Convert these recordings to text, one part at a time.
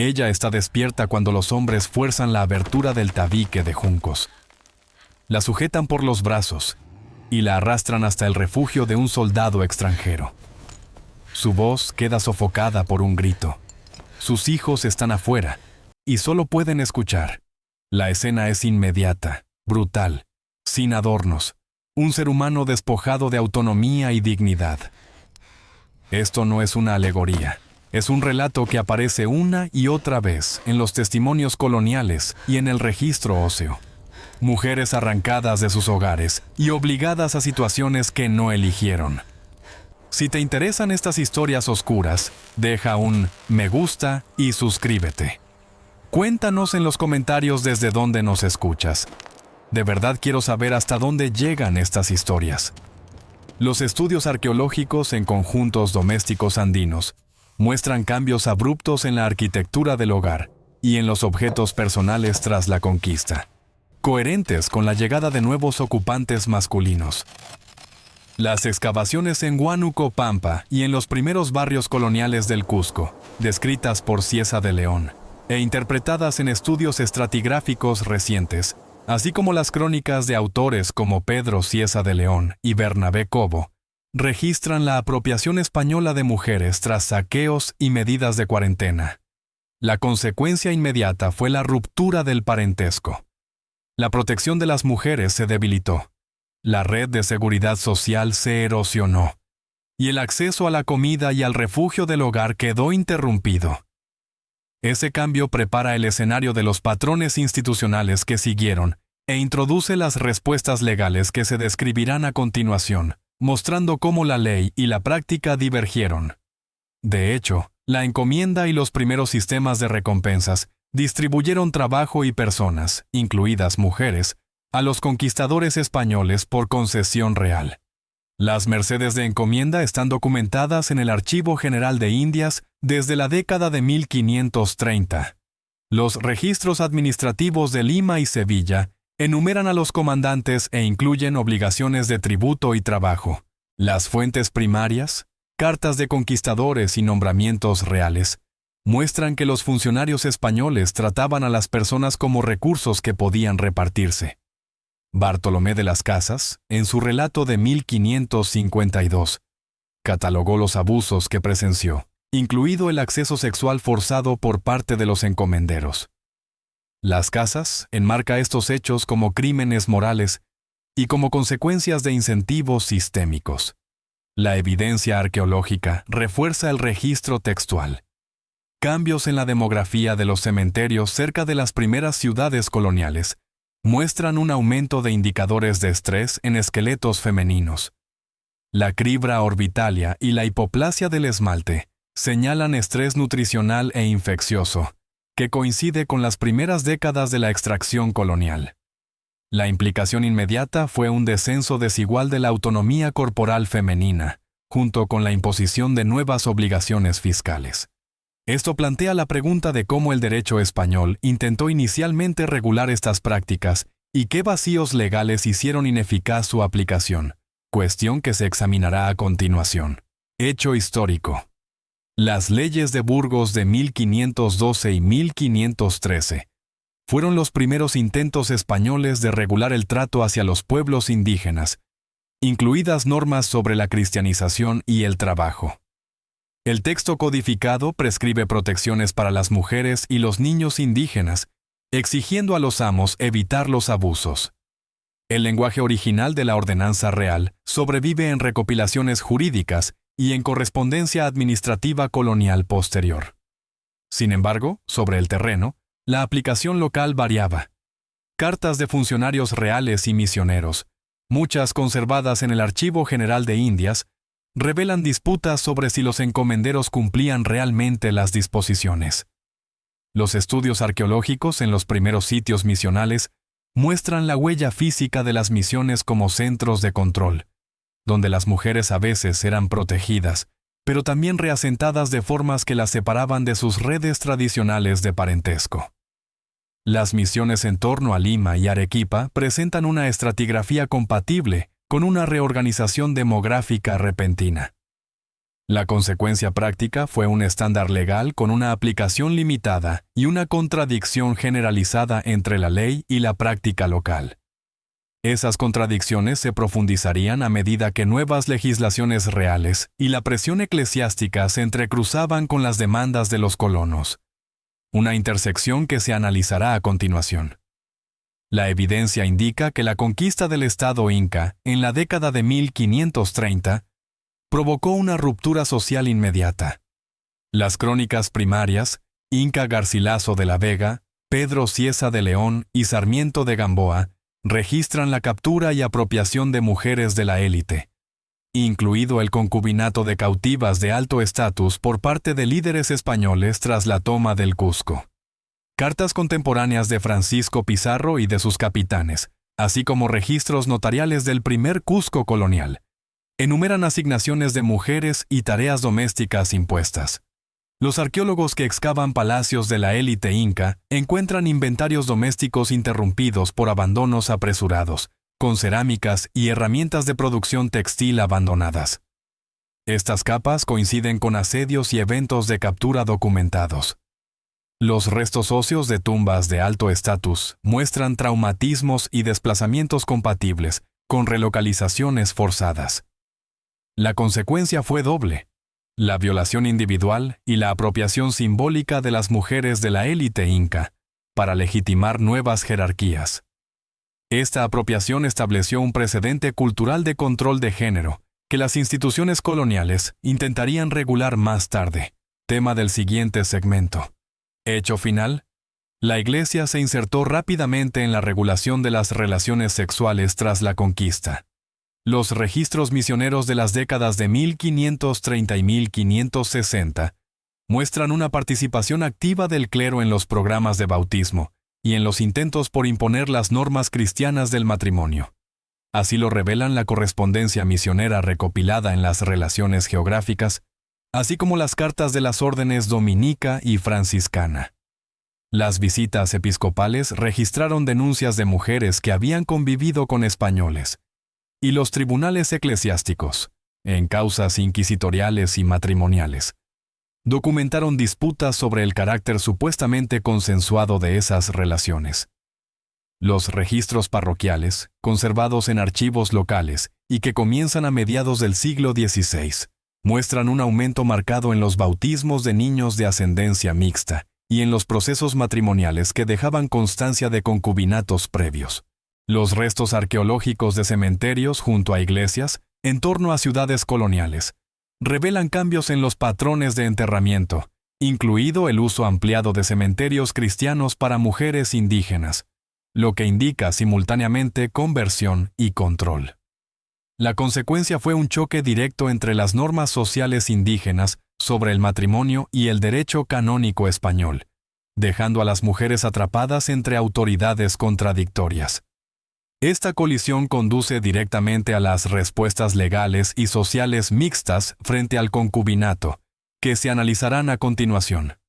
Ella está despierta cuando los hombres fuerzan la abertura del tabique de juncos. La sujetan por los brazos y la arrastran hasta el refugio de un soldado extranjero. Su voz queda sofocada por un grito. Sus hijos están afuera y solo pueden escuchar. La escena es inmediata, brutal, sin adornos. Un ser humano despojado de autonomía y dignidad. Esto no es una alegoría. Es un relato que aparece una y otra vez en los testimonios coloniales y en el registro óseo. Mujeres arrancadas de sus hogares y obligadas a situaciones que no eligieron. Si te interesan estas historias oscuras, deja un me gusta y suscríbete. Cuéntanos en los comentarios desde dónde nos escuchas. De verdad quiero saber hasta dónde llegan estas historias. Los estudios arqueológicos en conjuntos domésticos andinos muestran cambios abruptos en la arquitectura del hogar y en los objetos personales tras la conquista, coherentes con la llegada de nuevos ocupantes masculinos. Las excavaciones en Huánuco, Pampa y en los primeros barrios coloniales del Cusco, descritas por Cieza de León e interpretadas en estudios estratigráficos recientes, así como las crónicas de autores como Pedro Cieza de León y Bernabé Cobo, registran la apropiación española de mujeres tras saqueos y medidas de cuarentena. La consecuencia inmediata fue la ruptura del parentesco. La protección de las mujeres se debilitó. La red de seguridad social se erosionó. Y el acceso a la comida y al refugio del hogar quedó interrumpido. Ese cambio prepara el escenario de los patrones institucionales que siguieron e introduce las respuestas legales que se describirán a continuación, mostrando cómo la ley y la práctica divergieron. De hecho, la encomienda y los primeros sistemas de recompensas distribuyeron trabajo y personas, incluidas mujeres, a los conquistadores españoles por concesión real. Las mercedes de encomienda están documentadas en el Archivo General de Indias desde la década de 1530. Los registros administrativos de Lima y Sevilla enumeran a los comandantes e incluyen obligaciones de tributo y trabajo. Las fuentes primarias, cartas de conquistadores y nombramientos reales, muestran que los funcionarios españoles trataban a las personas como recursos que podían repartirse. Bartolomé de las Casas, en su relato de 1552, catalogó los abusos que presenció, incluido el acceso sexual forzado por parte de los encomenderos. Las Casas enmarca estos hechos como crímenes morales y como consecuencias de incentivos sistémicos. La evidencia arqueológica refuerza el registro textual. Cambios en la demografía de los cementerios cerca de las primeras ciudades coloniales muestran un aumento de indicadores de estrés en esqueletos femeninos. La cribra orbitalia y la hipoplasia del esmalte señalan estrés nutricional e infeccioso, que coincide con las primeras décadas de la extracción colonial. La implicación inmediata fue un descenso desigual de la autonomía corporal femenina, junto con la imposición de nuevas obligaciones fiscales. Esto plantea la pregunta de cómo el derecho español intentó inicialmente regular estas prácticas y qué vacíos legales hicieron ineficaz su aplicación, cuestión que se examinará a continuación. Hecho histórico. Las leyes de Burgos de 1512 y 1513 fueron los primeros intentos españoles de regular el trato hacia los pueblos indígenas, incluidas normas sobre la cristianización y el trabajo. El texto codificado prescribe protecciones para las mujeres y los niños indígenas, exigiendo a los amos evitar los abusos. El lenguaje original de la ordenanza real sobrevive en recopilaciones jurídicas y en correspondencia administrativa colonial posterior. Sin embargo, sobre el terreno, la aplicación local variaba. Cartas de funcionarios reales y misioneros, muchas conservadas en el Archivo General de Indias, revelan disputas sobre si los encomenderos cumplían realmente las disposiciones. Los estudios arqueológicos en los primeros sitios misionales muestran la huella física de las misiones como centros de control, donde las mujeres a veces eran protegidas, pero también reasentadas de formas que las separaban de sus redes tradicionales de parentesco. Las misiones en torno a Lima y Arequipa presentan una estratigrafía compatible con una reorganización demográfica repentina. La consecuencia práctica fue un estándar legal con una aplicación limitada y una contradicción generalizada entre la ley y la práctica local. Esas contradicciones se profundizarían a medida que nuevas legislaciones reales y la presión eclesiástica se entrecruzaban con las demandas de los colonos. Una intersección que se analizará a continuación. La evidencia indica que la conquista del Estado inca, en la década de 1530, provocó una ruptura social inmediata. Las crónicas primarias, Inca Garcilaso de la Vega, Pedro Cieza de León y Sarmiento de Gamboa, registran la captura y apropiación de mujeres de la élite, incluido el concubinato de cautivas de alto estatus por parte de líderes españoles tras la toma del Cusco. Cartas contemporáneas de Francisco Pizarro y de sus capitanes, así como registros notariales del primer Cusco colonial, enumeran asignaciones de mujeres y tareas domésticas impuestas. Los arqueólogos que excavan palacios de la élite inca encuentran inventarios domésticos interrumpidos por abandonos apresurados, con cerámicas y herramientas de producción textil abandonadas. Estas capas coinciden con asedios y eventos de captura documentados. Los restos óseos de tumbas de alto estatus muestran traumatismos y desplazamientos compatibles con relocalizaciones forzadas. La consecuencia fue doble: la violación individual y la apropiación simbólica de las mujeres de la élite inca, para legitimar nuevas jerarquías. Esta apropiación estableció un precedente cultural de control de género, que las instituciones coloniales intentarían regular más tarde, tema del siguiente segmento. Hecho final: la Iglesia se insertó rápidamente en la regulación de las relaciones sexuales tras la conquista. Los registros misioneros de las décadas de 1530 y 1560 muestran una participación activa del clero en los programas de bautismo y en los intentos por imponer las normas cristianas del matrimonio. Así lo revelan la correspondencia misionera recopilada en las relaciones geográficas, así como las cartas de las órdenes dominica y franciscana. Las visitas episcopales registraron denuncias de mujeres que habían convivido con españoles, y los tribunales eclesiásticos, en causas inquisitoriales y matrimoniales, documentaron disputas sobre el carácter supuestamente consensuado de esas relaciones. Los registros parroquiales, conservados en archivos locales y que comienzan a mediados del siglo XVI, muestran un aumento marcado en los bautismos de niños de ascendencia mixta y en los procesos matrimoniales que dejaban constancia de concubinatos previos. Los restos arqueológicos de cementerios junto a iglesias, en torno a ciudades coloniales, revelan cambios en los patrones de enterramiento, incluido el uso ampliado de cementerios cristianos para mujeres indígenas, lo que indica simultáneamente conversión y control. La consecuencia fue un choque directo entre las normas sociales indígenas sobre el matrimonio y el derecho canónico español, dejando a las mujeres atrapadas entre autoridades contradictorias. Esta colisión conduce directamente a las respuestas legales y sociales mixtas frente al concubinato, que se analizarán a continuación.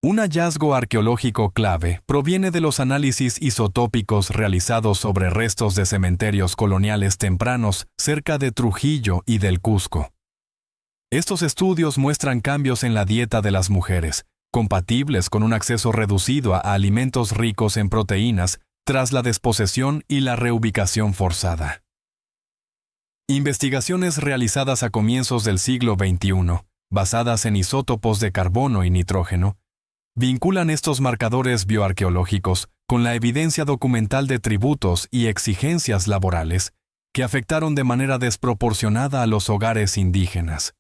Un hallazgo arqueológico clave proviene de los análisis isotópicos realizados sobre restos de cementerios coloniales tempranos cerca de Trujillo y del Cusco. Estos estudios muestran cambios en la dieta de las mujeres, compatibles con un acceso reducido a alimentos ricos en proteínas tras la desposesión y la reubicación forzada. Investigaciones realizadas a comienzos del siglo XXI, basadas en isótopos de carbono y nitrógeno, vinculan estos marcadores bioarqueológicos con la evidencia documental de tributos y exigencias laborales que afectaron de manera desproporcionada a los hogares indígenas.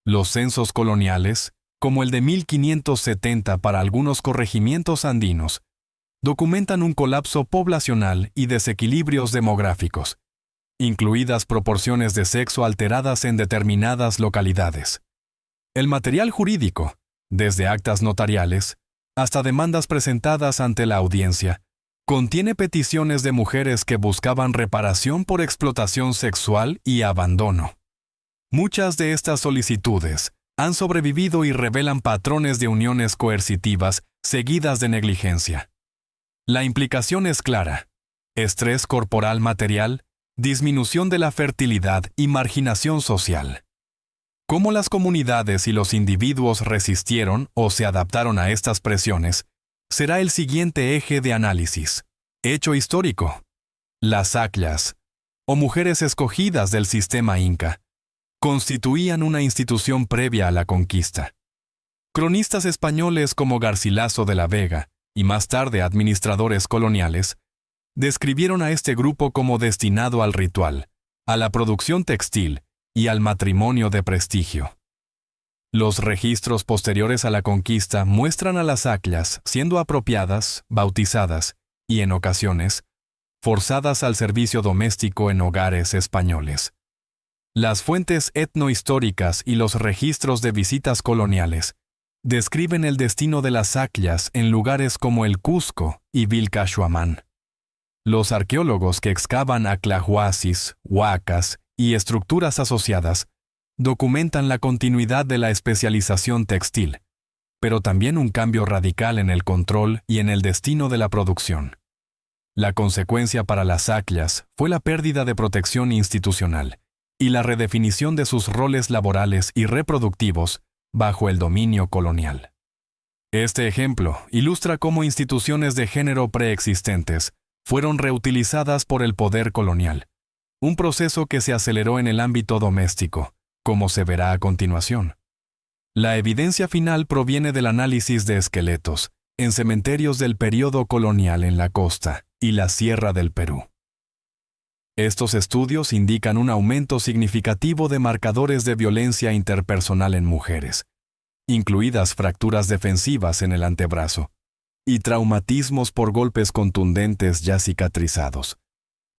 Los censos coloniales, como el de 1570 para algunos corregimientos andinos, documentan un colapso poblacional y desequilibrios demográficos, incluidas proporciones de sexo alteradas en determinadas localidades. El material jurídico, desde actas notariales hasta demandas presentadas ante la audiencia, contiene peticiones de mujeres que buscaban reparación por explotación sexual y abandono. Muchas de estas solicitudes han sobrevivido y revelan patrones de uniones coercitivas seguidas de negligencia. La implicación es clara: estrés corporal material, disminución de la fertilidad y marginación social. Cómo las comunidades y los individuos resistieron o se adaptaron a estas presiones será el siguiente eje de análisis. Hecho histórico. Las aclas, o mujeres escogidas del sistema inca, constituían una institución previa a la conquista. Cronistas españoles como Garcilaso de la Vega y más tarde administradores coloniales describieron a este grupo como destinado al ritual, a la producción textil y al matrimonio de prestigio. Los registros posteriores a la conquista muestran a las aclas siendo apropiadas, bautizadas y, en ocasiones, forzadas al servicio doméstico en hogares españoles. Las fuentes etnohistóricas y los registros de visitas coloniales describen el destino de las aclas en lugares como el Cusco y Vilcachuamán. Los arqueólogos que excavan aclahuasis, huacas y estructuras asociadas documentan la continuidad de la especialización textil, pero también un cambio radical en el control y en el destino de la producción. La consecuencia para las aclas fue la pérdida de protección institucional y la redefinición de sus roles laborales y reproductivos bajo el dominio colonial. Este ejemplo ilustra cómo instituciones de género preexistentes fueron reutilizadas por el poder colonial, un proceso que se aceleró en el ámbito doméstico, como se verá a continuación. La evidencia final proviene del análisis de esqueletos en cementerios del período colonial en la costa y la sierra del Perú. Estos estudios indican un aumento significativo de marcadores de violencia interpersonal en mujeres, incluidas fracturas defensivas en el antebrazo y traumatismos por golpes contundentes ya cicatrizados,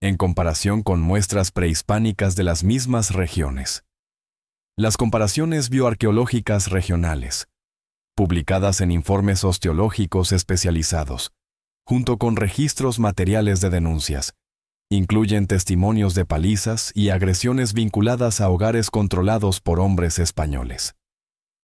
en comparación con muestras prehispánicas de las mismas regiones. Las comparaciones bioarqueológicas regionales, publicadas en informes osteológicos especializados, junto con registros materiales de denuncias, incluyen testimonios de palizas y agresiones vinculadas a hogares controlados por hombres españoles.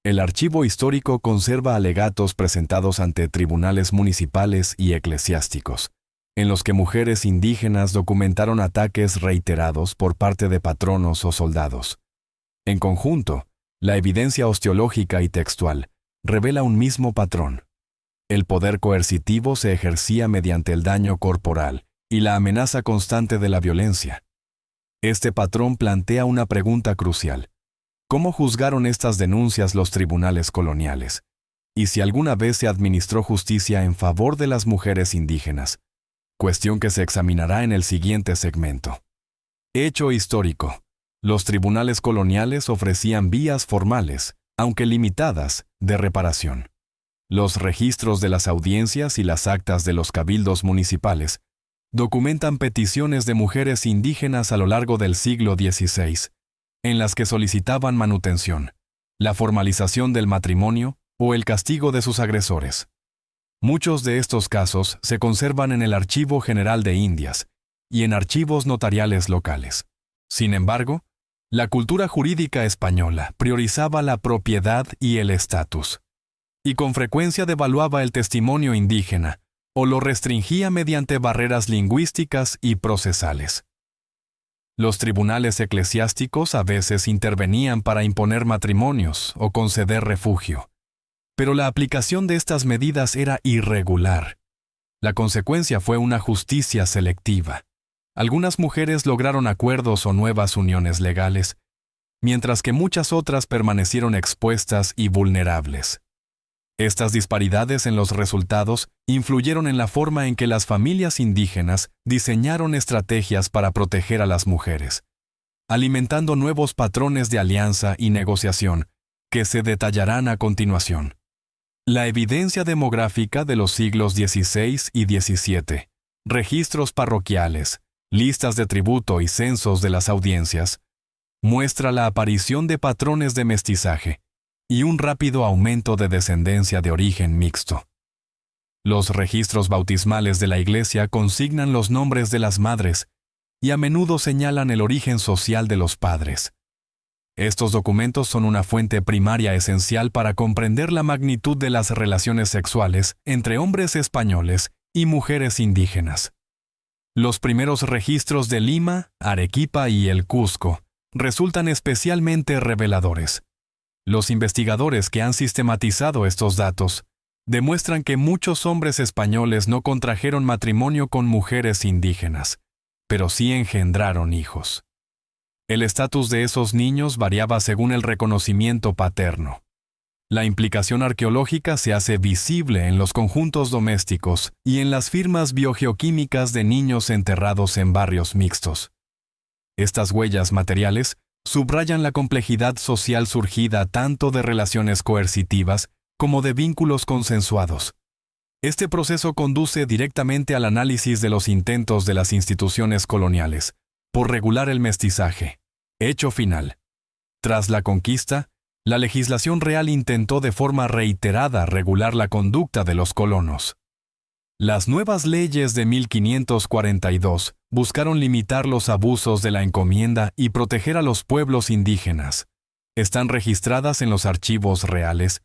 El archivo histórico conserva alegatos presentados ante tribunales municipales y eclesiásticos, en los que mujeres indígenas documentaron ataques reiterados por parte de patronos o soldados. En conjunto, la evidencia osteológica y textual revela un mismo patrón. El poder coercitivo se ejercía mediante el daño corporal y la amenaza constante de la violencia. Este patrón plantea una pregunta crucial. ¿Cómo juzgaron estas denuncias los tribunales coloniales? Y si alguna vez se administró justicia en favor de las mujeres indígenas, cuestión que se examinará en el siguiente segmento. Hecho histórico. Los tribunales coloniales ofrecían vías formales, aunque limitadas, de reparación. Los registros de las audiencias y las actas de los cabildos municipales documentan peticiones de mujeres indígenas a lo largo del siglo XVI, en las que solicitaban manutención, la formalización del matrimonio o el castigo de sus agresores. Muchos de estos casos se conservan en el Archivo General de Indias y en archivos notariales locales. Sin embargo, la cultura jurídica española priorizaba la propiedad y el estatus, y con frecuencia devaluaba el testimonio indígena o lo restringía mediante barreras lingüísticas y procesales. Los tribunales eclesiásticos a veces intervenían para imponer matrimonios o conceder refugio, pero la aplicación de estas medidas era irregular. La consecuencia fue una justicia selectiva. Algunas mujeres lograron acuerdos o nuevas uniones legales, mientras que muchas otras permanecieron expuestas y vulnerables. Estas disparidades en los resultados influyeron en la forma en que las familias indígenas diseñaron estrategias para proteger a las mujeres, alimentando nuevos patrones de alianza y negociación que se detallarán a continuación. La evidencia demográfica de los siglos XVI y XVII, registros parroquiales, listas de tributo y censos de las audiencias, muestra la aparición de patrones de mestizaje y un rápido aumento de descendencia de origen mixto. Los registros bautismales de la Iglesia consignan los nombres de las madres y a menudo señalan el origen social de los padres. Estos documentos son una fuente primaria esencial para comprender la magnitud de las relaciones sexuales entre hombres españoles y mujeres indígenas. Los primeros registros de Lima, Arequipa y el Cusco resultan especialmente reveladores. Los investigadores que han sistematizado estos datos demuestran que muchos hombres españoles no contrajeron matrimonio con mujeres indígenas, pero sí engendraron hijos. El estatus de esos niños variaba según el reconocimiento paterno. La implicación arqueológica se hace visible en los conjuntos domésticos y en las firmas biogeoquímicas de niños enterrados en barrios mixtos. Estas huellas materiales subrayan la complejidad social surgida tanto de relaciones coercitivas como de vínculos consensuados. Este proceso conduce directamente al análisis de los intentos de las instituciones coloniales por regular el mestizaje. Hecho final. Tras la conquista, la legislación real intentó de forma reiterada regular la conducta de los colonos. Las nuevas leyes de 1542 buscaron limitar los abusos de la encomienda y proteger a los pueblos indígenas. Están registradas en los archivos reales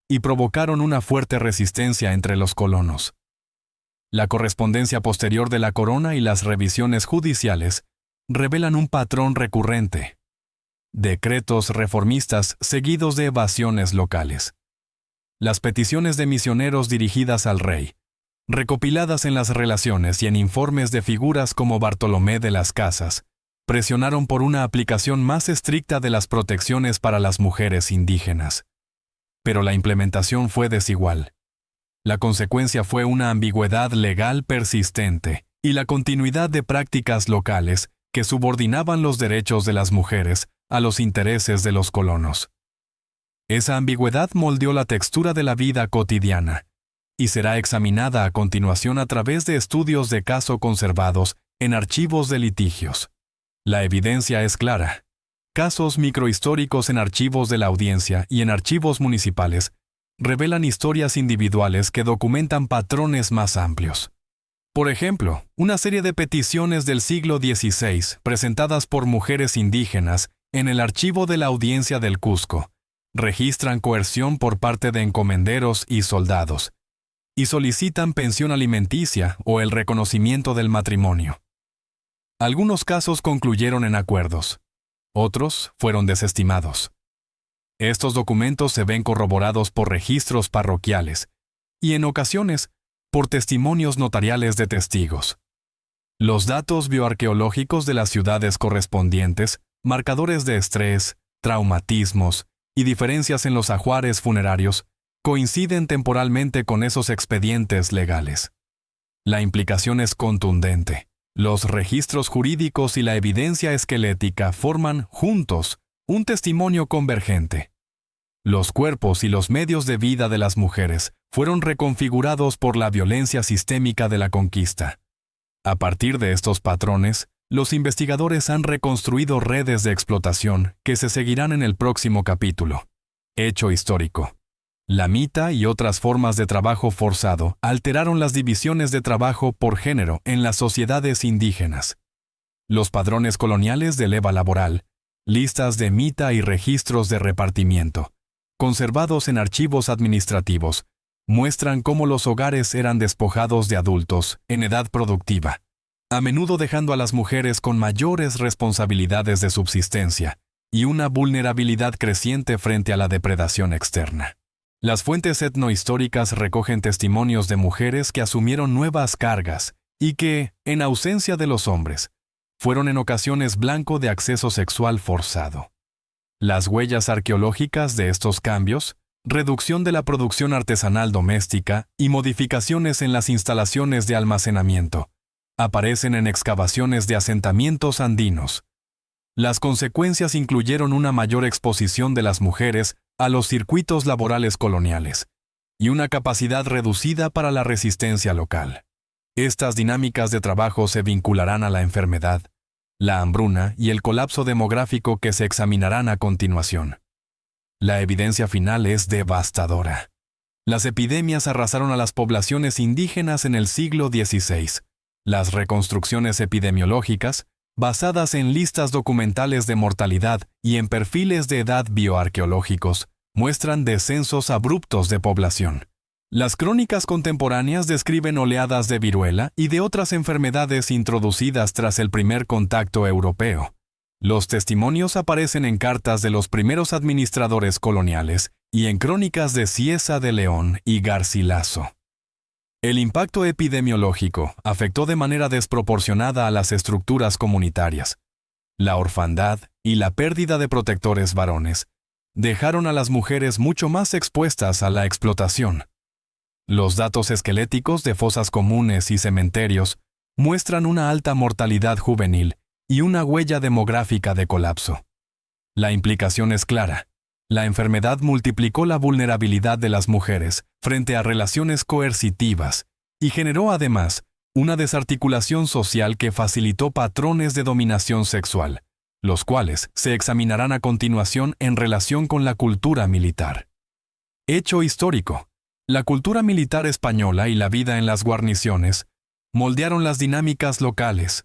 y provocaron una fuerte resistencia entre los colonos. La correspondencia posterior de la corona y las revisiones judiciales revelan un patrón recurrente: decretos reformistas seguidos de evasiones locales. Las peticiones de misioneros dirigidas al rey, recopiladas en las relaciones y en informes de figuras como Bartolomé de las Casas, presionaron por una aplicación más estricta de las protecciones para las mujeres indígenas. Pero la implementación fue desigual. La consecuencia fue una ambigüedad legal persistente y la continuidad de prácticas locales que subordinaban los derechos de las mujeres a los intereses de los colonos. Esa ambigüedad moldeó la textura de la vida cotidiana y será examinada a continuación a través de estudios de caso conservados en archivos de litigios. La evidencia es clara. Casos microhistóricos en archivos de la audiencia y en archivos municipales revelan historias individuales que documentan patrones más amplios. Por ejemplo, una serie de peticiones del siglo XVI presentadas por mujeres indígenas en el archivo de la audiencia del Cusco registran coerción por parte de encomenderos y soldados y solicitan pensión alimenticia o el reconocimiento del matrimonio. Algunos casos concluyeron en acuerdos. Otros fueron desestimados. Estos documentos se ven corroborados por registros parroquiales y, en ocasiones, por testimonios notariales de testigos. Los datos bioarqueológicos de las ciudades correspondientes, marcadores de estrés, traumatismos y diferencias en los ajuares funerarios, coinciden temporalmente con esos expedientes legales. La implicación es contundente. Los registros jurídicos y la evidencia esquelética forman, juntos, un testimonio convergente. Los cuerpos y los medios de vida de las mujeres fueron reconfigurados por la violencia sistémica de la conquista. A partir de estos patrones, los investigadores han reconstruido redes de explotación que se seguirán en el próximo capítulo. Hecho histórico. La mita y otras formas de trabajo forzado alteraron las divisiones de trabajo por género en las sociedades indígenas. Los padrones coloniales de leva laboral, listas de mita y registros de repartimiento, conservados en archivos administrativos, muestran cómo los hogares eran despojados de adultos en edad productiva, a menudo dejando a las mujeres con mayores responsabilidades de subsistencia y una vulnerabilidad creciente frente a la depredación externa. Las fuentes etnohistóricas recogen testimonios de mujeres que asumieron nuevas cargas y que, en ausencia de los hombres, fueron en ocasiones blanco de acceso sexual forzado. Las huellas arqueológicas de estos cambios, reducción de la producción artesanal doméstica y modificaciones en las instalaciones de almacenamiento, aparecen en excavaciones de asentamientos andinos. Las consecuencias incluyeron una mayor exposición de las mujeres a los circuitos laborales coloniales y una capacidad reducida para la resistencia local. Estas dinámicas de trabajo se vincularán a la enfermedad, la hambruna y el colapso demográfico que se examinarán a continuación. La evidencia final es devastadora. Las epidemias arrasaron a las poblaciones indígenas en el siglo XVI. Las reconstrucciones epidemiológicas, basadas en listas documentales de mortalidad y en perfiles de edad bioarqueológicos, muestran descensos abruptos de población. Las crónicas contemporáneas describen oleadas de viruela y de otras enfermedades introducidas tras el primer contacto europeo. Los testimonios aparecen en cartas de los primeros administradores coloniales y en crónicas de Cieza de León y Garcilaso. El impacto epidemiológico afectó de manera desproporcionada a las estructuras comunitarias. La orfandad y la pérdida de protectores varones dejaron a las mujeres mucho más expuestas a la explotación. Los datos esqueléticos de fosas comunes y cementerios muestran una alta mortalidad juvenil y una huella demográfica de colapso. La implicación es clara. La enfermedad multiplicó la vulnerabilidad de las mujeres frente a relaciones coercitivas y generó además una desarticulación social que facilitó patrones de dominación sexual, los cuales se examinarán a continuación en relación con la cultura militar. Hecho histórico. La cultura militar española y la vida en las guarniciones moldearon las dinámicas locales.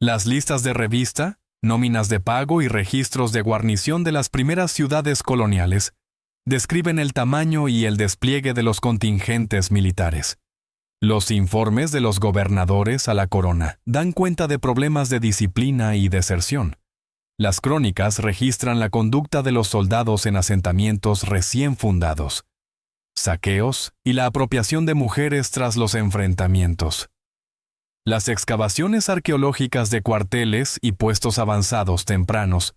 Las listas de revista, nóminas de pago y registros de guarnición de las primeras ciudades coloniales describen el tamaño y el despliegue de los contingentes militares. Los informes de los gobernadores a la corona dan cuenta de problemas de disciplina y deserción. Las crónicas registran la conducta de los soldados en asentamientos recién fundados, saqueos y la apropiación de mujeres tras los enfrentamientos. Las excavaciones arqueológicas de cuarteles y puestos avanzados tempranos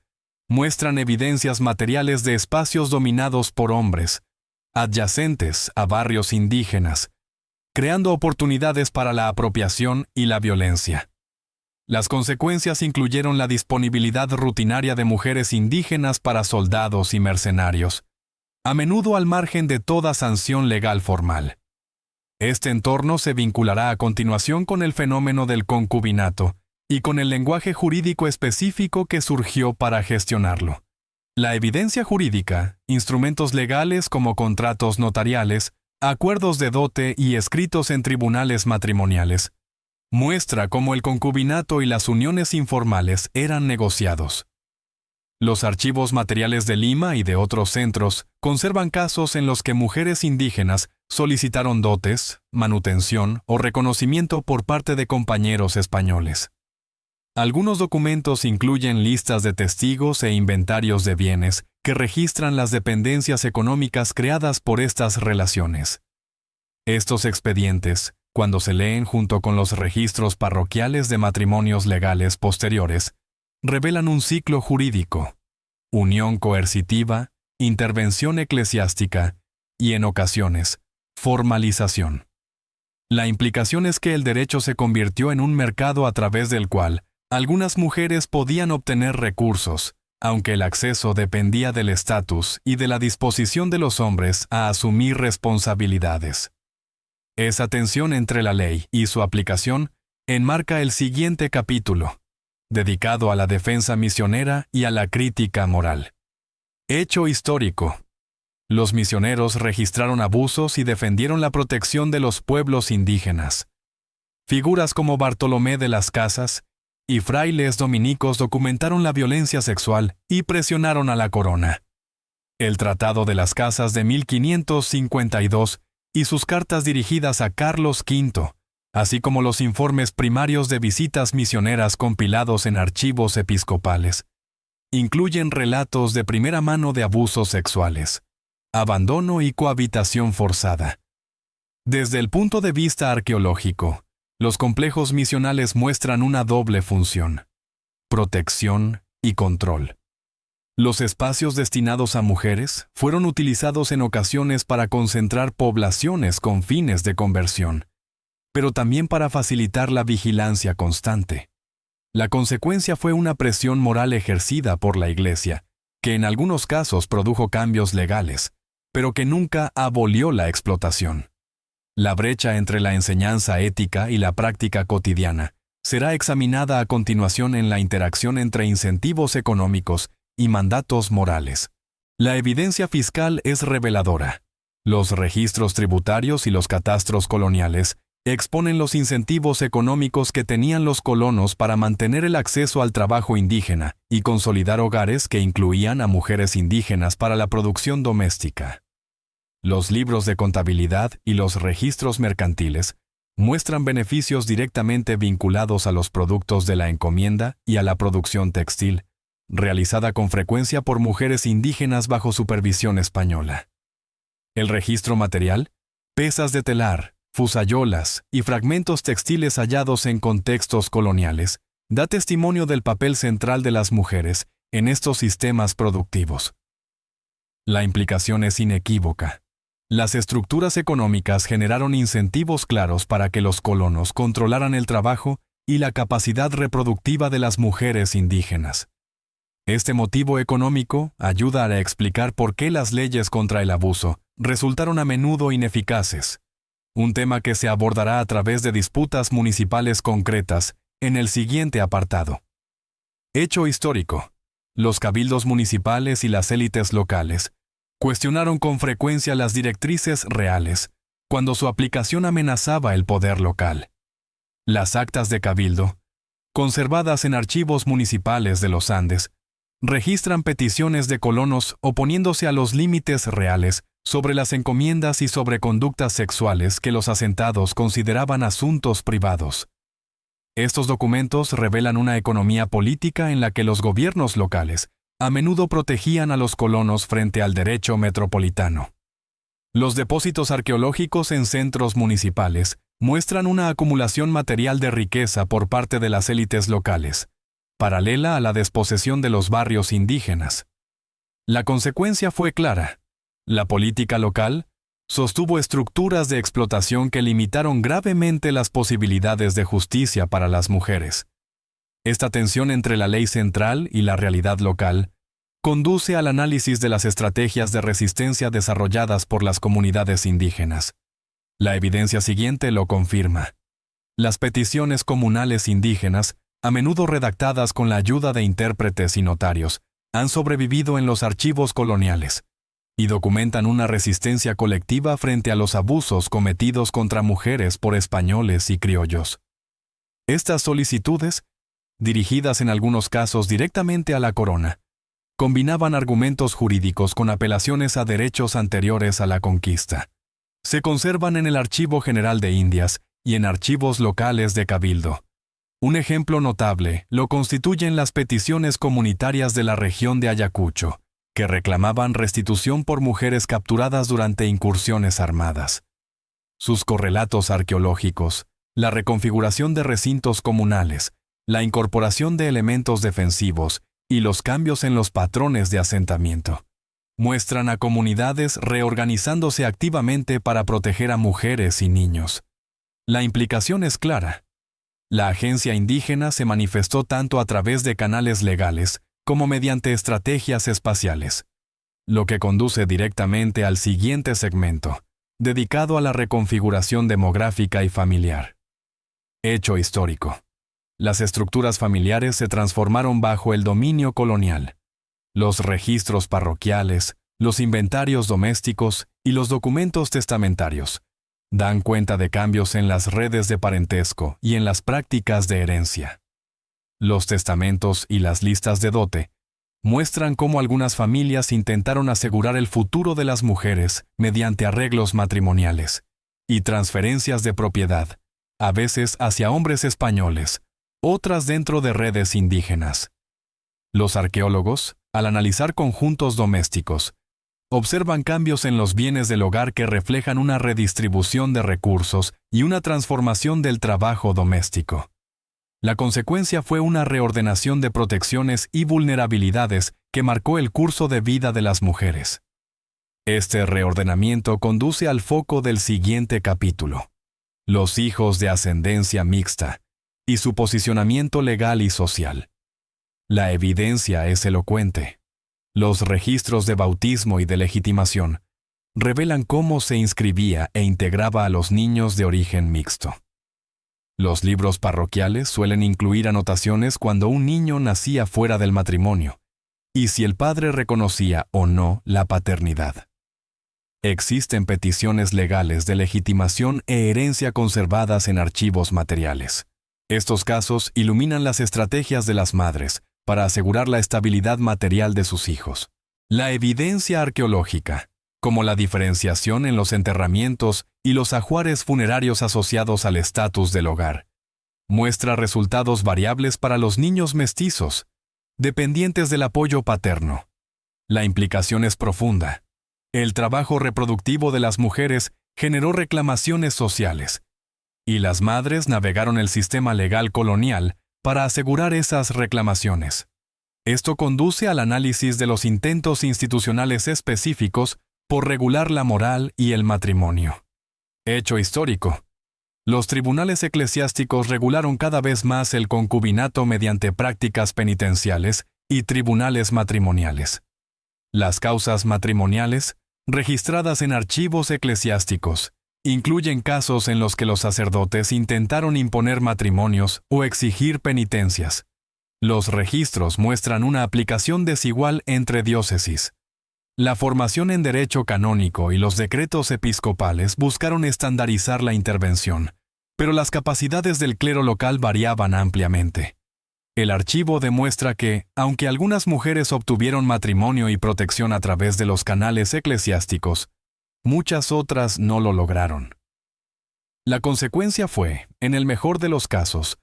muestran evidencias materiales de espacios dominados por hombres, adyacentes a barrios indígenas, creando oportunidades para la apropiación y la violencia. Las consecuencias incluyeron la disponibilidad rutinaria de mujeres indígenas para soldados y mercenarios, a menudo al margen de toda sanción legal formal. Este entorno se vinculará a continuación con el fenómeno del concubinato y con el lenguaje jurídico específico que surgió para gestionarlo. La evidencia jurídica, instrumentos legales como contratos notariales, acuerdos de dote y escritos en tribunales matrimoniales, muestra cómo el concubinato y las uniones informales eran negociados. Los archivos materiales de Lima y de otros centros conservan casos en los que mujeres indígenas solicitaron dotes, manutención o reconocimiento por parte de compañeros españoles. Algunos documentos incluyen listas de testigos e inventarios de bienes que registran las dependencias económicas creadas por estas relaciones. Estos expedientes, cuando se leen junto con los registros parroquiales de matrimonios legales posteriores, revelan un ciclo jurídico: unión coercitiva, intervención eclesiástica y, en ocasiones, formalización. La implicación es que el derecho se convirtió en un mercado a través del cual algunas mujeres podían obtener recursos, aunque el acceso dependía del estatus y de la disposición de los hombres a asumir responsabilidades. Esa tensión entre la ley y su aplicación enmarca el siguiente capítulo, dedicado a la defensa misionera y a la crítica moral. Hecho histórico. Los misioneros registraron abusos y defendieron la protección de los pueblos indígenas. Figuras como Bartolomé de las Casas y frailes dominicos documentaron la violencia sexual y presionaron a la corona. El Tratado de las Casas de 1552 y sus cartas dirigidas a Carlos V, así como los informes primarios de visitas misioneras compilados en archivos episcopales, incluyen relatos de primera mano de abusos sexuales, abandono y cohabitación forzada. Desde el punto de vista arqueológico, los complejos misionales muestran una doble función: protección y control. Los espacios destinados a mujeres fueron utilizados en ocasiones para concentrar poblaciones con fines de conversión, pero también para facilitar la vigilancia constante. La consecuencia fue una presión moral ejercida por la Iglesia, que en algunos casos produjo cambios legales, pero que nunca abolió la explotación. La brecha entre la enseñanza ética y la práctica cotidiana será examinada a continuación en la interacción entre incentivos económicos y mandatos morales. La evidencia fiscal es reveladora. Los registros tributarios y los catastros coloniales exponen los incentivos económicos que tenían los colonos para mantener el acceso al trabajo indígena y consolidar hogares que incluían a mujeres indígenas para la producción doméstica. Los libros de contabilidad y los registros mercantiles muestran beneficios directamente vinculados a los productos de la encomienda y a la producción textil, realizada con frecuencia por mujeres indígenas bajo supervisión española. El registro material, pesas de telar, fusayolas y fragmentos textiles hallados en contextos coloniales, da testimonio del papel central de las mujeres en estos sistemas productivos. La implicación es inequívoca. Las estructuras económicas generaron incentivos claros para que los colonos controlaran el trabajo y la capacidad reproductiva de las mujeres indígenas. Este motivo económico ayuda a explicar por qué las leyes contra el abuso resultaron a menudo ineficaces, un tema que se abordará a través de disputas municipales concretas en el siguiente apartado. Hecho histórico. Los cabildos municipales y las élites locales cuestionaron con frecuencia las directrices reales cuando su aplicación amenazaba el poder local. Las actas de cabildo, conservadas en archivos municipales de los Andes, registran peticiones de colonos oponiéndose a los límites reales sobre las encomiendas y sobre conductas sexuales que los asentados consideraban asuntos privados. Estos documentos revelan una economía política en la que los gobiernos locales a menudo protegían a los colonos frente al derecho metropolitano. Los depósitos arqueológicos en centros municipales muestran una acumulación material de riqueza por parte de las élites locales, paralela a la desposesión de los barrios indígenas. La consecuencia fue clara. La política local sostuvo estructuras de explotación que limitaron gravemente las posibilidades de justicia para las mujeres. Esta tensión entre la ley central y la realidad local conduce al análisis de las estrategias de resistencia desarrolladas por las comunidades indígenas. La evidencia siguiente lo confirma. Las peticiones comunales indígenas, a menudo redactadas con la ayuda de intérpretes y notarios, han sobrevivido en los archivos coloniales y documentan una resistencia colectiva frente a los abusos cometidos contra mujeres por españoles y criollos. Estas solicitudes, dirigidas en algunos casos directamente a la corona, combinaban argumentos jurídicos con apelaciones a derechos anteriores a la conquista. Se conservan en el Archivo General de Indias y en archivos locales de Cabildo. Un ejemplo notable lo constituyen las peticiones comunitarias de la región de Ayacucho, que reclamaban restitución por mujeres capturadas durante incursiones armadas. Sus correlatos arqueológicos, la reconfiguración de recintos comunales, la incorporación de elementos defensivos y los cambios en los patrones de asentamiento muestran a comunidades reorganizándose activamente para proteger a mujeres y niños. La implicación es clara. La agencia indígena se manifestó tanto a través de canales legales como mediante estrategias espaciales, lo que conduce directamente al siguiente segmento, dedicado a la reconfiguración demográfica y familiar. Hecho histórico. Las estructuras familiares se transformaron bajo el dominio colonial. Los registros parroquiales, los inventarios domésticos y los documentos testamentarios dan cuenta de cambios en las redes de parentesco y en las prácticas de herencia. Los testamentos y las listas de dote muestran cómo algunas familias intentaron asegurar el futuro de las mujeres mediante arreglos matrimoniales y transferencias de propiedad, a veces hacia hombres españoles, otras dentro de redes indígenas. Los arqueólogos, al analizar conjuntos domésticos, observan cambios en los bienes del hogar que reflejan una redistribución de recursos y una transformación del trabajo doméstico. La consecuencia fue una reordenación de protecciones y vulnerabilidades que marcó el curso de vida de las mujeres. Este reordenamiento conduce al foco del siguiente capítulo: los hijos de ascendencia mixta y su posicionamiento legal y social. La evidencia es elocuente. Los registros de bautismo y de legitimación revelan cómo se inscribía e integraba a los niños de origen mixto. Los libros parroquiales suelen incluir anotaciones cuando un niño nacía fuera del matrimonio, y si el padre reconocía o no la paternidad. Existen peticiones legales de legitimación e herencia conservadas en archivos materiales. Estos casos iluminan las estrategias de las madres para asegurar la estabilidad material de sus hijos. La evidencia arqueológica, como la diferenciación en los enterramientos y los ajuares funerarios asociados al estatus del hogar. Muestra resultados variables para los niños mestizos, dependientes del apoyo paterno. La implicación es profunda. El trabajo reproductivo de las mujeres generó reclamaciones sociales, y las madres navegaron el sistema legal colonial para asegurar esas reclamaciones. Esto conduce al análisis de los intentos institucionales específicos por regular la moral y el matrimonio. Hecho histórico. Los tribunales eclesiásticos regularon cada vez más el concubinato mediante prácticas penitenciales y tribunales matrimoniales. Las causas matrimoniales, registradas en archivos eclesiásticos, incluyen casos en los que los sacerdotes intentaron imponer matrimonios o exigir penitencias. Los registros muestran una aplicación desigual entre diócesis. La formación en derecho canónico y los decretos episcopales buscaron estandarizar la intervención, pero las capacidades del clero local variaban ampliamente. El archivo demuestra que, aunque algunas mujeres obtuvieron matrimonio y protección a través de los canales eclesiásticos, muchas otras no lo lograron. La consecuencia fue, en el mejor de los casos,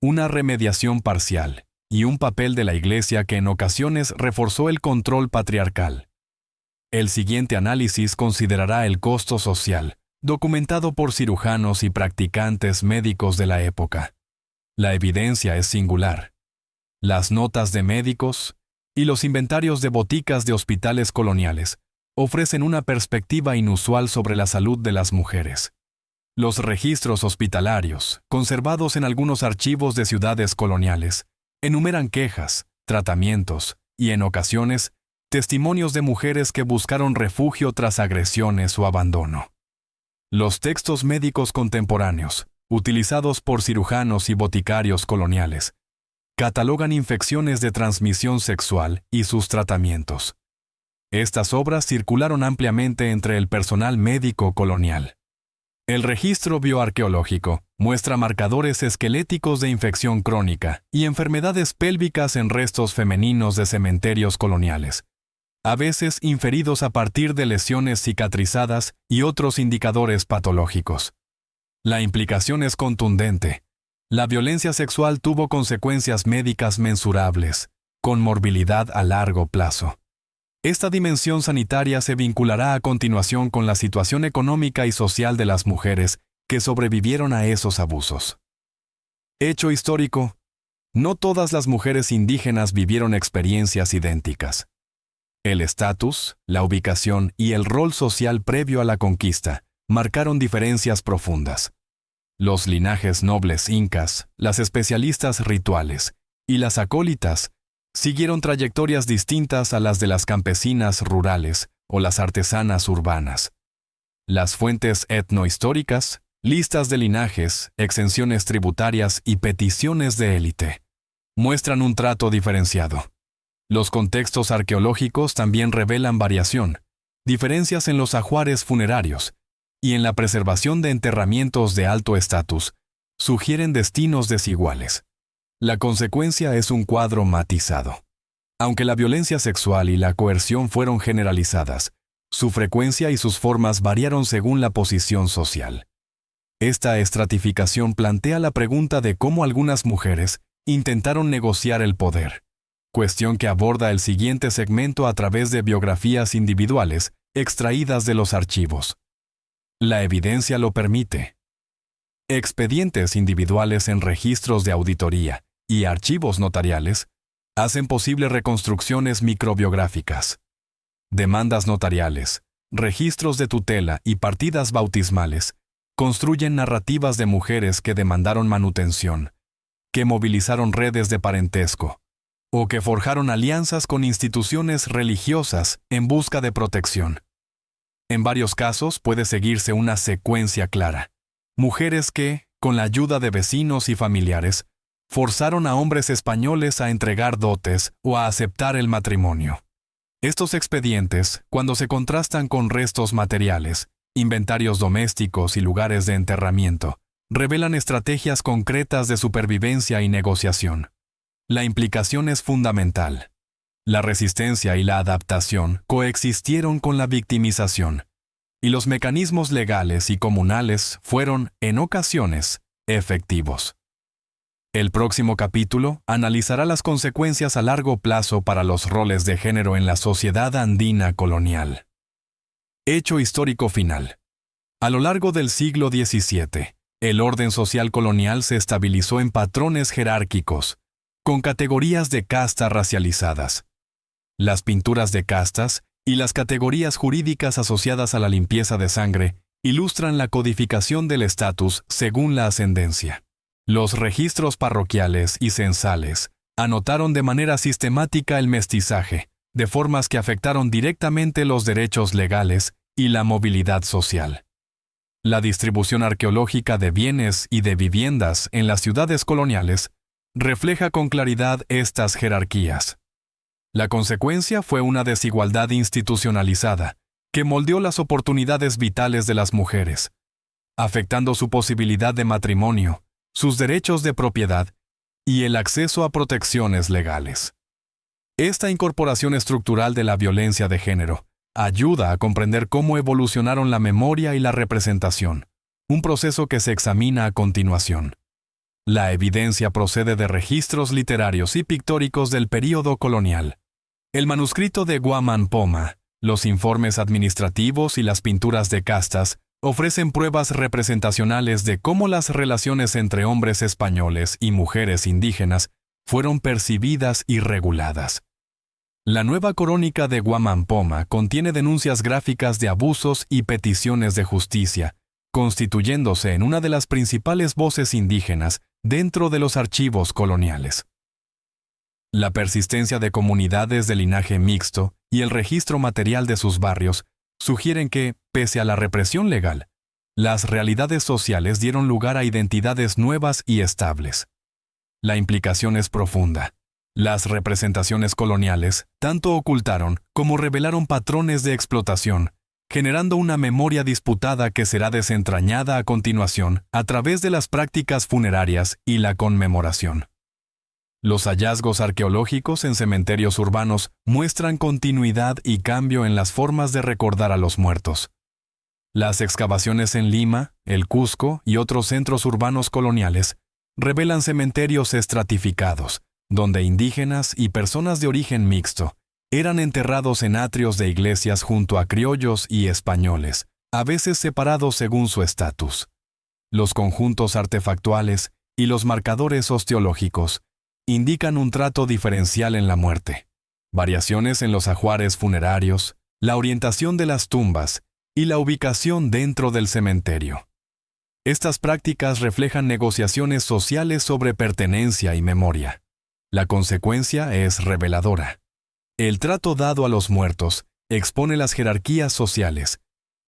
una remediación parcial y un papel de la Iglesia que en ocasiones reforzó el control patriarcal. El siguiente análisis considerará el costo social, documentado por cirujanos y practicantes médicos de la época. La evidencia es singular. Las notas de médicos y los inventarios de boticas de hospitales coloniales ofrecen una perspectiva inusual sobre la salud de las mujeres. Los registros hospitalarios, conservados en algunos archivos de ciudades coloniales, enumeran quejas, tratamientos y, en ocasiones, testimonios de mujeres que buscaron refugio tras agresiones o abandono. Los textos médicos contemporáneos, utilizados por cirujanos y boticarios coloniales, catalogan infecciones de transmisión sexual y sus tratamientos. Estas obras circularon ampliamente entre el personal médico colonial. El registro bioarqueológico muestra marcadores esqueléticos de infección crónica y enfermedades pélvicas en restos femeninos de cementerios coloniales, a veces inferidos a partir de lesiones cicatrizadas y otros indicadores patológicos. La implicación es contundente. La violencia sexual tuvo consecuencias médicas mensurables, con morbilidad a largo plazo. Esta dimensión sanitaria se vinculará a continuación con la situación económica y social de las mujeres que sobrevivieron a esos abusos. Hecho histórico: no todas las mujeres indígenas vivieron experiencias idénticas. El estatus, la ubicación y el rol social previo a la conquista marcaron diferencias profundas. Los linajes nobles incas, las especialistas rituales y las acólitas siguieron trayectorias distintas a las de las campesinas rurales o las artesanas urbanas. Las fuentes etnohistóricas, listas de linajes, exenciones tributarias y peticiones de élite muestran un trato diferenciado. Los contextos arqueológicos también revelan variación, diferencias en los ajuares funerarios y en la preservación de enterramientos de alto estatus, sugieren destinos desiguales. La consecuencia es un cuadro matizado. Aunque la violencia sexual y la coerción fueron generalizadas, su frecuencia y sus formas variaron según la posición social. Esta estratificación plantea la pregunta de cómo algunas mujeres intentaron negociar el poder, cuestión que aborda el siguiente segmento a través de biografías individuales extraídas de los archivos. La evidencia lo permite. Expedientes individuales en registros de auditoría y archivos notariales hacen posible reconstrucciones microbiográficas. Demandas notariales, registros de tutela y partidas bautismales construyen narrativas de mujeres que demandaron manutención, que movilizaron redes de parentesco, o que forjaron alianzas con instituciones religiosas en busca de protección. En varios casos puede seguirse una secuencia clara. Mujeres que, con la ayuda de vecinos y familiares, forzaron a hombres españoles a entregar dotes o a aceptar el matrimonio. Estos expedientes, cuando se contrastan con restos materiales, inventarios domésticos y lugares de enterramiento, revelan estrategias concretas de supervivencia y negociación. La implicación es fundamental. La resistencia y la adaptación coexistieron con la victimización. y los mecanismos legales y comunales fueron, en ocasiones, efectivos. El próximo capítulo analizará las consecuencias a largo plazo para los roles de género en la sociedad andina colonial. Hecho histórico final. A lo largo del siglo XVII, el orden social colonial se estabilizó en patrones jerárquicos, con categorías de casta racializadas. Las pinturas de castas y las categorías jurídicas asociadas a la limpieza de sangre ilustran la codificación del estatus según la ascendencia. Los registros parroquiales y censales anotaron de manera sistemática el mestizaje, de formas que afectaron directamente los derechos legales y la movilidad social. La distribución arqueológica de bienes y de viviendas en las ciudades coloniales refleja con claridad estas jerarquías. La consecuencia fue una desigualdad institucionalizada que moldeó las oportunidades vitales de las mujeres, afectando su posibilidad de matrimonio, sus derechos de propiedad y el acceso a protecciones legales. Esta incorporación estructural de la violencia de género ayuda a comprender cómo evolucionaron la memoria y la representación, un proceso que se examina a continuación. La evidencia procede de registros literarios y pictóricos del período colonial. El manuscrito de Guaman Poma, los informes administrativos y las pinturas de castas ofrecen pruebas representacionales de cómo las relaciones entre hombres españoles y mujeres indígenas fueron percibidas y reguladas. La nueva crónica de Guaman Poma contiene denuncias gráficas de abusos y peticiones de justicia, constituyéndose en una de las principales voces indígenas dentro de los archivos coloniales. La persistencia de comunidades de linaje mixto y el registro material de sus barrios sugieren que, pese a la represión legal, las realidades sociales dieron lugar a identidades nuevas y estables. La implicación es profunda. Las representaciones coloniales tanto ocultaron como revelaron patrones de explotación, generando una memoria disputada que será desentrañada a continuación a través de las prácticas funerarias y la conmemoración. Los hallazgos arqueológicos en cementerios urbanos muestran continuidad y cambio en las formas de recordar a los muertos. Las excavaciones en Lima, el Cusco y otros centros urbanos coloniales revelan cementerios estratificados, donde indígenas y personas de origen mixto eran enterrados en atrios de iglesias junto a criollos y españoles, a veces separados según su estatus. Los conjuntos artefactuales y los marcadores osteológicos indican un trato diferencial en la muerte, variaciones en los ajuares funerarios, la orientación de las tumbas y la ubicación dentro del cementerio. Estas prácticas reflejan negociaciones sociales sobre pertenencia y memoria. La consecuencia es reveladora. El trato dado a los muertos expone las jerarquías sociales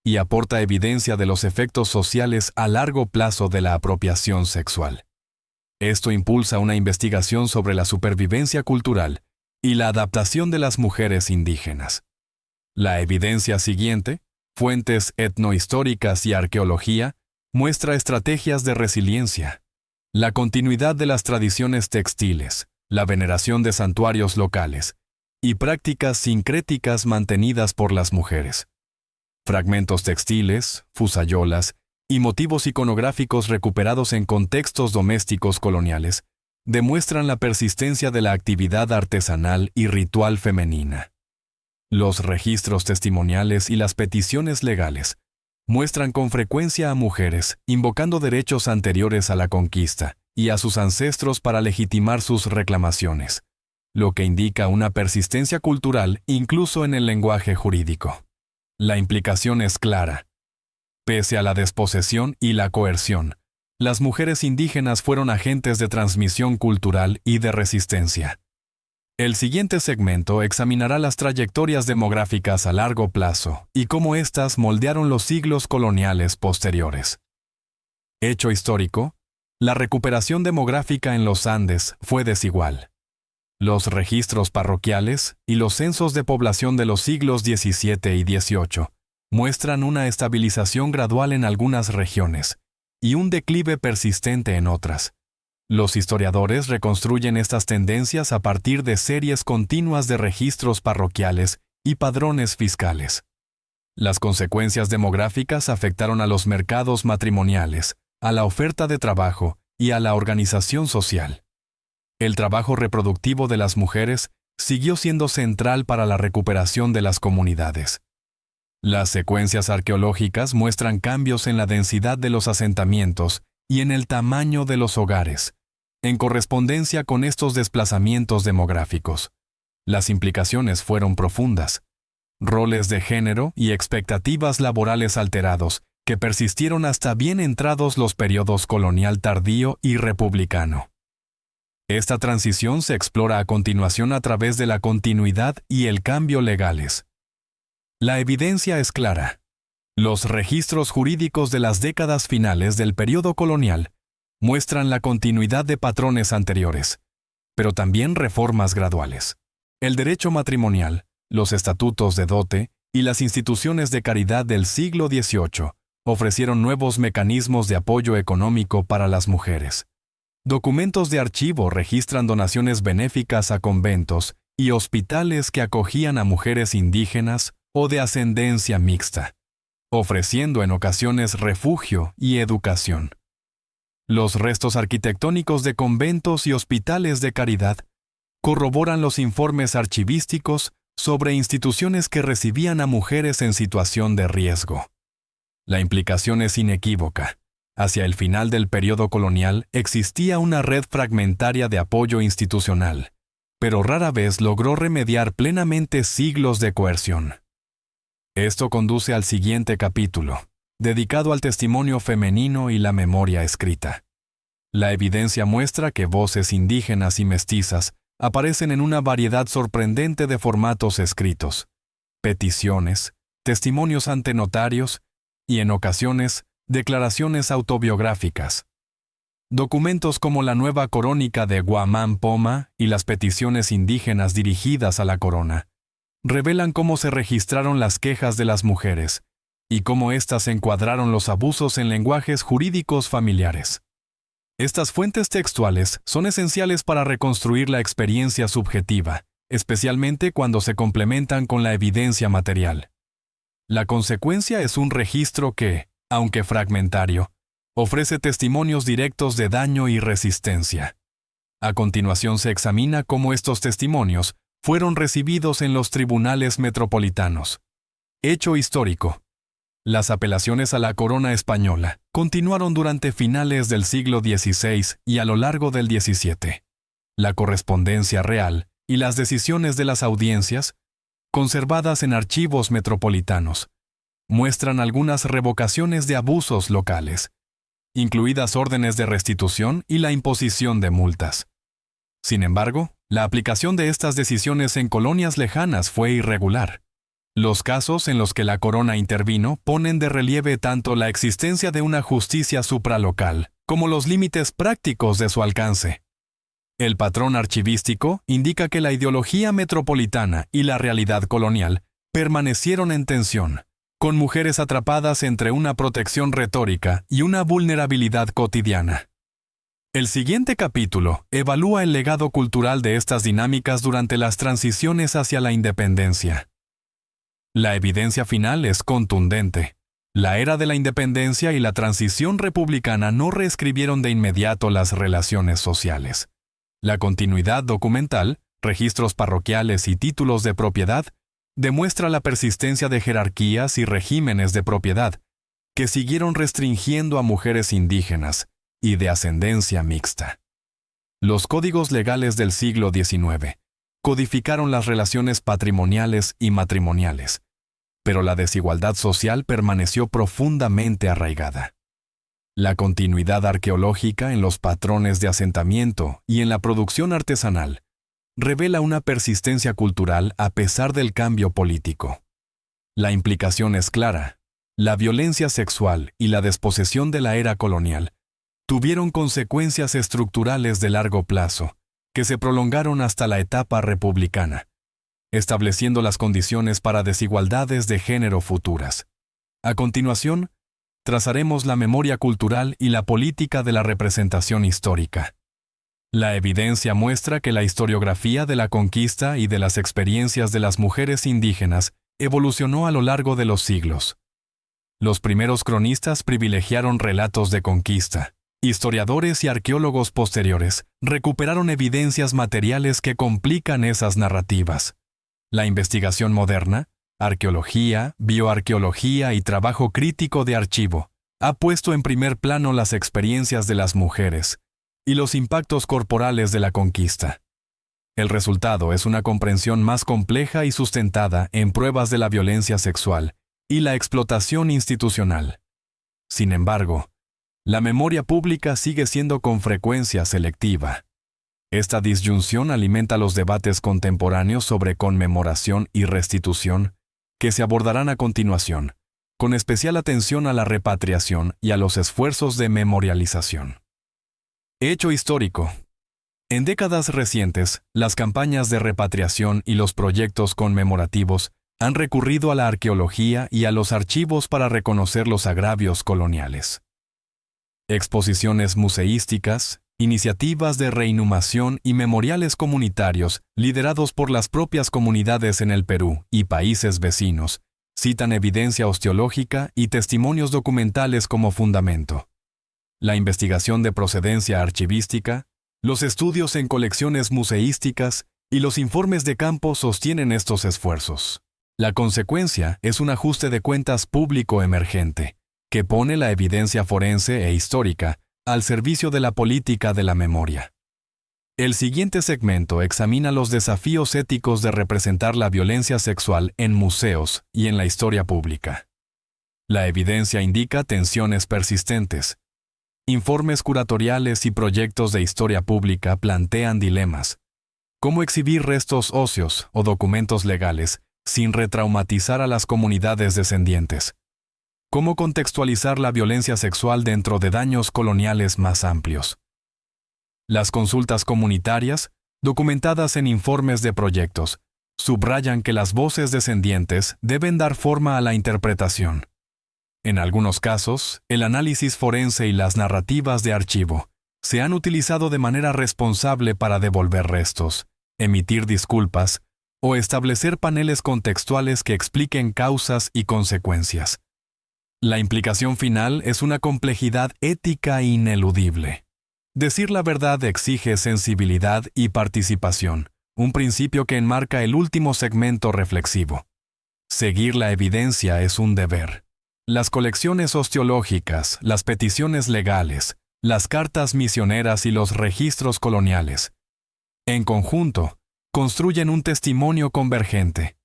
y aporta evidencia de los efectos sociales a largo plazo de la apropiación sexual. Esto impulsa una investigación sobre la supervivencia cultural y la adaptación de las mujeres indígenas. La evidencia siguiente, fuentes etnohistóricas y arqueología, muestra estrategias de resiliencia, la continuidad de las tradiciones textiles, la veneración de santuarios locales y prácticas sincréticas mantenidas por las mujeres. Fragmentos textiles, fusayolas y motivos iconográficos recuperados en contextos domésticos coloniales demuestran la persistencia de la actividad artesanal y ritual femenina. Los registros testimoniales y las peticiones legales muestran con frecuencia a mujeres invocando derechos anteriores a la conquista y a sus ancestros para legitimar sus reclamaciones, lo que indica una persistencia cultural incluso en el lenguaje jurídico. La implicación es clara. Pese a la desposesión y la coerción, las mujeres indígenas fueron agentes de transmisión cultural y de resistencia. El siguiente segmento examinará las trayectorias demográficas a largo plazo y cómo éstas moldearon los siglos coloniales posteriores. Hecho histórico: la recuperación demográfica en los Andes fue desigual. Los registros parroquiales y los censos de población de los siglos XVII y XVIII muestran una estabilización gradual en algunas regiones y un declive persistente en otras. Los historiadores reconstruyen estas tendencias a partir de series continuas de registros parroquiales y padrones fiscales. Las consecuencias demográficas afectaron a los mercados matrimoniales, a la oferta de trabajo y a la organización social. El trabajo reproductivo de las mujeres siguió siendo central para la recuperación de las comunidades. Las secuencias arqueológicas muestran cambios en la densidad de los asentamientos y en el tamaño de los hogares, en correspondencia con estos desplazamientos demográficos. Las implicaciones fueron profundas. Roles de género y expectativas laborales alterados que persistieron hasta bien entrados los periodos colonial tardío y republicano. Esta transición se explora a continuación a través de la continuidad y el cambio legales. La evidencia es clara. Los registros jurídicos de las décadas finales del periodo colonial muestran la continuidad de patrones anteriores, pero también reformas graduales. El derecho matrimonial, los estatutos de dote y las instituciones de caridad del siglo XVIII ofrecieron nuevos mecanismos de apoyo económico para las mujeres. Documentos de archivo registran donaciones benéficas a conventos y hospitales que acogían a mujeres indígenas o de ascendencia mixta, ofreciendo en ocasiones refugio y educación. Los restos arquitectónicos de conventos y hospitales de caridad corroboran los informes archivísticos sobre instituciones que recibían a mujeres en situación de riesgo. La implicación es inequívoca. Hacia el final del periodo colonial existía una red fragmentaria de apoyo institucional, pero rara vez logró remediar plenamente siglos de coerción. Esto conduce al siguiente capítulo, dedicado al testimonio femenino y la memoria escrita. La evidencia muestra que voces indígenas y mestizas aparecen en una variedad sorprendente de formatos escritos, peticiones, testimonios ante notarios y, en ocasiones, declaraciones autobiográficas. Documentos como la Nueva Corónica de Guamán Poma y las peticiones indígenas dirigidas a la corona revelan cómo se registraron las quejas de las mujeres y cómo éstas encuadraron los abusos en lenguajes jurídicos familiares. Estas fuentes textuales son esenciales para reconstruir la experiencia subjetiva, especialmente cuando se complementan con la evidencia material. La consecuencia es un registro que, aunque fragmentario, ofrece testimonios directos de daño y resistencia. A continuación se examina cómo estos testimonios fueron recibidos en los tribunales metropolitanos. Hecho histórico. Las apelaciones a la corona española continuaron durante finales del siglo XVI y a lo largo del XVII. La correspondencia real y las decisiones de las audiencias, conservadas en archivos metropolitanos, muestran algunas revocaciones de abusos locales, incluidas órdenes de restitución y la imposición de multas. Sin embargo, la aplicación de estas decisiones en colonias lejanas fue irregular. Los casos en los que la corona intervino ponen de relieve tanto la existencia de una justicia supralocal como los límites prácticos de su alcance. El patrón archivístico indica que la ideología metropolitana y la realidad colonial permanecieron en tensión, con mujeres atrapadas entre una protección retórica y una vulnerabilidad cotidiana. El siguiente capítulo evalúa el legado cultural de estas dinámicas durante las transiciones hacia la independencia. La evidencia final es contundente. La era de la independencia y la transición republicana no reescribieron de inmediato las relaciones sociales. La continuidad documental, registros parroquiales y títulos de propiedad demuestra la persistencia de jerarquías y regímenes de propiedad que siguieron restringiendo a mujeres indígenas y de ascendencia mixta. Los códigos legales del siglo XIX codificaron las relaciones patrimoniales y matrimoniales, pero la desigualdad social permaneció profundamente arraigada. La continuidad arqueológica en los patrones de asentamiento y en la producción artesanal revela una persistencia cultural a pesar del cambio político. La implicación es clara. La violencia sexual y la desposesión de la era colonial tuvieron consecuencias estructurales de largo plazo, que se prolongaron hasta la etapa republicana, estableciendo las condiciones para desigualdades de género futuras. A continuación, trazaremos la memoria cultural y la política de la representación histórica. La evidencia muestra que la historiografía de la conquista y de las experiencias de las mujeres indígenas evolucionó a lo largo de los siglos. Los primeros cronistas privilegiaron relatos de conquista. Historiadores y arqueólogos posteriores recuperaron evidencias materiales que complican esas narrativas. La investigación moderna, arqueología, bioarqueología y trabajo crítico de archivo, ha puesto en primer plano las experiencias de las mujeres y los impactos corporales de la conquista. El resultado es una comprensión más compleja y sustentada en pruebas de la violencia sexual y la explotación institucional. Sin embargo, la memoria pública sigue siendo con frecuencia selectiva. Esta disyunción alimenta los debates contemporáneos sobre conmemoración y restitución, que se abordarán a continuación, con especial atención a la repatriación y a los esfuerzos de memorialización. Hecho histórico. En décadas recientes, las campañas de repatriación y los proyectos conmemorativos han recurrido a la arqueología y a los archivos para reconocer los agravios coloniales. Exposiciones museísticas, iniciativas de reinhumación y memoriales comunitarios liderados por las propias comunidades en el Perú y países vecinos citan evidencia osteológica y testimonios documentales como fundamento. La investigación de procedencia archivística, los estudios en colecciones museísticas y los informes de campo sostienen estos esfuerzos. La consecuencia es un ajuste de cuentas público emergente, que pone la evidencia forense e histórica al servicio de la política de la memoria. El siguiente segmento examina los desafíos éticos de representar la violencia sexual en museos y en la historia pública. La evidencia indica tensiones persistentes. Informes curatoriales y proyectos de historia pública plantean dilemas. ¿Cómo exhibir restos óseos o documentos legales sin retraumatizar a las comunidades descendientes? ¿Cómo contextualizar la violencia sexual dentro de daños coloniales más amplios? Las consultas comunitarias, documentadas en informes de proyectos, subrayan que las voces descendientes deben dar forma a la interpretación. En algunos casos, el análisis forense y las narrativas de archivo se han utilizado de manera responsable para devolver restos, emitir disculpas o establecer paneles contextuales que expliquen causas y consecuencias. La implicación final es una complejidad ética ineludible. Decir la verdad exige sensibilidad y participación, un principio que enmarca el último segmento reflexivo. Seguir la evidencia es un deber. Las colecciones osteológicas, las peticiones legales, las cartas misioneras y los registros coloniales, en conjunto, construyen un testimonio convergente.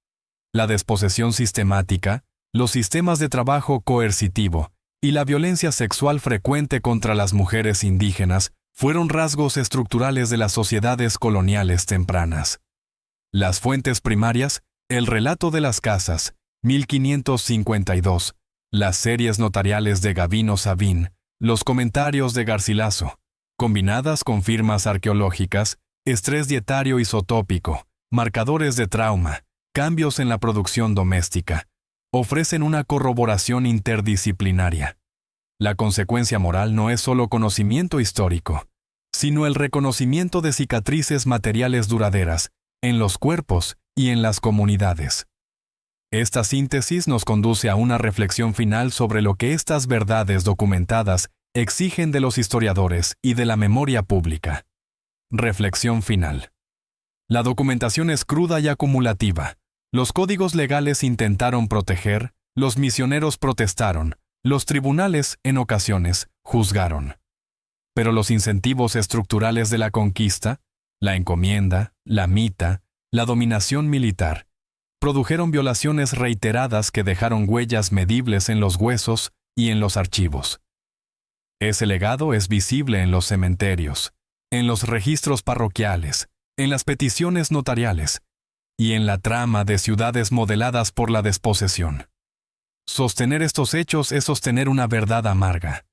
La desposesión sistemática, los sistemas de trabajo coercitivo y la violencia sexual frecuente contra las mujeres indígenas fueron rasgos estructurales de las sociedades coloniales tempranas. Las fuentes primarias, el relato de las casas, 1552, las series notariales de Gavino Sabín, los comentarios de Garcilaso, combinadas con firmas arqueológicas, estrés dietario isotópico, marcadores de trauma, cambios en la producción doméstica, ofrecen una corroboración interdisciplinaria. La consecuencia moral no es solo conocimiento histórico, sino el reconocimiento de cicatrices materiales duraderas en los cuerpos y en las comunidades. Esta síntesis nos conduce a una reflexión final sobre lo que estas verdades documentadas exigen de los historiadores y de la memoria pública. Reflexión final. La documentación es cruda y acumulativa. Los códigos legales intentaron proteger, los misioneros protestaron, los tribunales, en ocasiones, juzgaron. Pero los incentivos estructurales de la conquista, la encomienda, la mita, la dominación militar, produjeron violaciones reiteradas que dejaron huellas medibles en los huesos y en los archivos. Ese legado es visible en los cementerios, en los registros parroquiales, en las peticiones notariales y en la trama de ciudades modeladas por la desposesión. Sostener estos hechos es sostener una verdad amarga.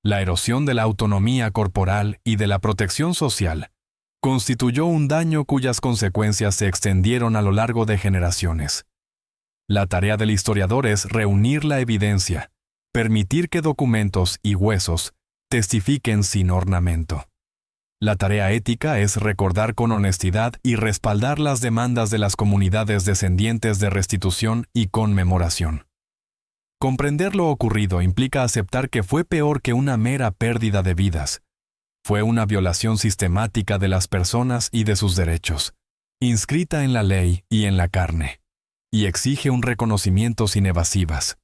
La erosión de la autonomía corporal y de la protección social constituyó un daño cuyas consecuencias se extendieron a lo largo de generaciones. La tarea del historiador es reunir la evidencia, permitir que documentos y huesos testifiquen sin ornamento. La tarea ética es recordar con honestidad y respaldar las demandas de las comunidades descendientes de restitución y conmemoración. Comprender lo ocurrido implica aceptar que fue peor que una mera pérdida de vidas. Fue una violación sistemática de las personas y de sus derechos, inscrita en la ley y en la carne, y exige un reconocimiento sin evasivas.